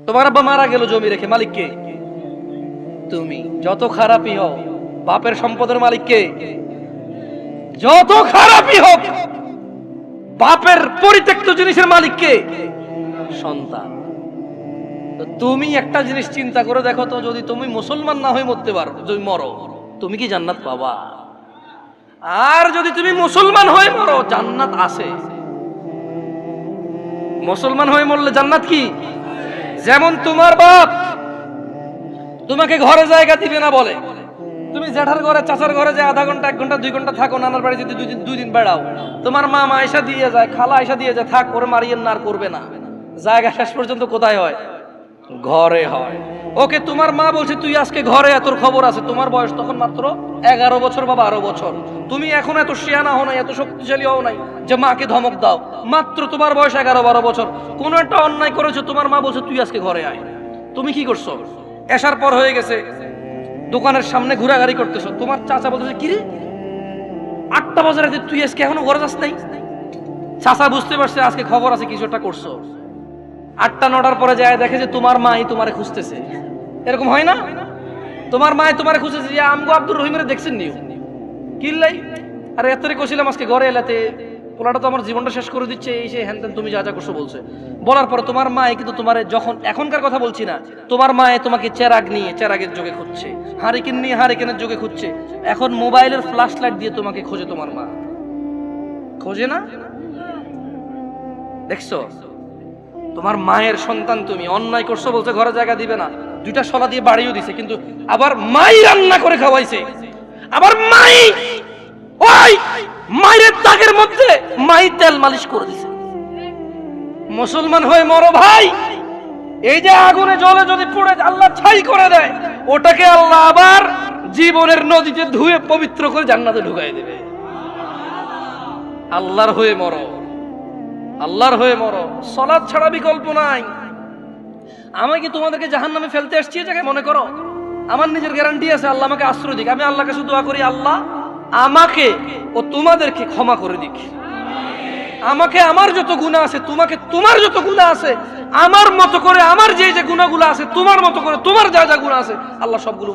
তোমার আব্বা মারা গেল জমি রেখে, মালিক কে? তুমি। যত খারাপই হও, বাপের সম্পদের মালিক কে? যত খারাপই হোক, বাপের পরিত্যক্ত জিনিসের মালিক কে? সন্তান। তো তুমি একটা জিনিস চিন্তা করে দেখো তো, যদি তুমি মুসলমান না হয়ে মরতে পারো, যদি মরো, তুমি কি জান্নাত পাবা? আর যদি তুমি মুসলমান হয়ে মরো, জান্নাত আছে। মুসলমান হয়ে মরলে জান্নাত কি? যেমন তোমার বাপ তোমাকে ঘরে জায়গা দিবে না বলে, তুমি জেঠার ঘরে চাচার ঘরে যে আধা ঘন্টা 1 ঘন্টা 2 ঘন্টা থাকো, নানার বাড়ি যদি 2 দিন বেড়াও, তোমার মা আয়েশা দিয়ে যায়, খালা আয়েশা দিয়ে যায়, থাক করে মারিয়েন না, আর করবে না। জায়গা শেষ পর্যন্ত কোথায় হয়? ঘরে হয়। ওকে তোমার মা বলছে তুই আজকে ঘরে, তোর খবর আছে। তোমার বয়স তখন মাত্র 11 বছর বা 12 বছর। তুমি এখন এত শিয়ানা হও নাই, এত শক্তিশালী হও নাই যে মাকে ধমক দাও। মাত্র তোমার বয়স 11-12 বছর। কোন একটা অন্যায় করেছো, তোমার মা বলছে তুই আজকে ঘরে আয়। তুমি কি করছো? এসার পর হয়ে গেছে, দোকানের সামনে ঘোরাঘুরি করতেছো। তোমার চাচা বলতেছে কি রে, 8টা বাজে রাতে তুই আজকে এখনো ঘরে যাস নাই? চাচা বুঝতে পারছে আজকে খবর আছে, কিছু একটা করছো। 8টা-9টার পরে যায় দেখে যে তোমার মাই তোমারে খুঁজতেছে। এরকম হয় না? তোমার মাই তোমারে খুঁজতেছে যে আমগো আব্দুর রহিমের দেখছেন নিও কিল্লাই, আরে এতরে কইছিলাম আজকে ঘরে এলাতে, পোলাটা তো আমার জীবনটা শেষ করে দিচ্ছে, এই সেই হ্যান তুমি যা যা করছো বলছে। বলার পরে তোমার মাই কিন্তু তোমারে, যখন এখনকার কথা বলছি না, তোমার মায়ে তোমাকে চেরাগ নিয়ে চেরাগের যোগে খুঁজছে, হারিকেন নিয়ে হারিকেনের যোগে খুঁজছে। এখন মোবাইলের ফ্ল্যাশ লাইট দিয়ে তোমাকে খোঁজে। তোমার মা খোঁজে না? দেখছো? তোমার মায়ের সন্তান তুমি, অন্যায় করছো বলছে ঘরে জায়গা দিবে না, 2টা শলা দিয়ে বাড়িও দিছে, কিন্তু আবার মাই রান্না করে খাওয়াইছে। আবার মাই ওই মায়ের দাগের মধ্যে মাই তেল মালিশ করে দিছে। মুসলমান হয়ে মরো ভাই। এই যে আগুনে জ্বলে যদি পুড়ে আল্লাহ ছাই করে দেয়, ওটাকে আল্লাহ আবার জীবনের নদীতে ধুয়ে পবিত্র করে জান্নাতে ঢুকাই দেবে। আল্লাহর হয়ে মরো, আল্লাহর হয়ে মরো। সালাত ছাড়া বিকল্প নাই। আমি কি তোমাদেরকে জাহান্নামে ফেলতে আসছি এটাকে মনে করো? আমার নিজের গ্যারান্টি আছে, আল্লাহ আমাকে আশ্রয় দিক। আমি আল্লাহর কাছে দোয়া করি, আল্লাহ আমাকে ও তোমাদেরকে ক্ষমা করে দিক। আমাকে আমার যত গুনাহ আছে, তোমাকে তোমার যত গুনাহ আছে, আমার মতো করে আমার যে যে গুনাহগুলো আছে, তোমার মতো করে তোমার যা যা গুনাহ আছে, আল্লাহ সবগুলো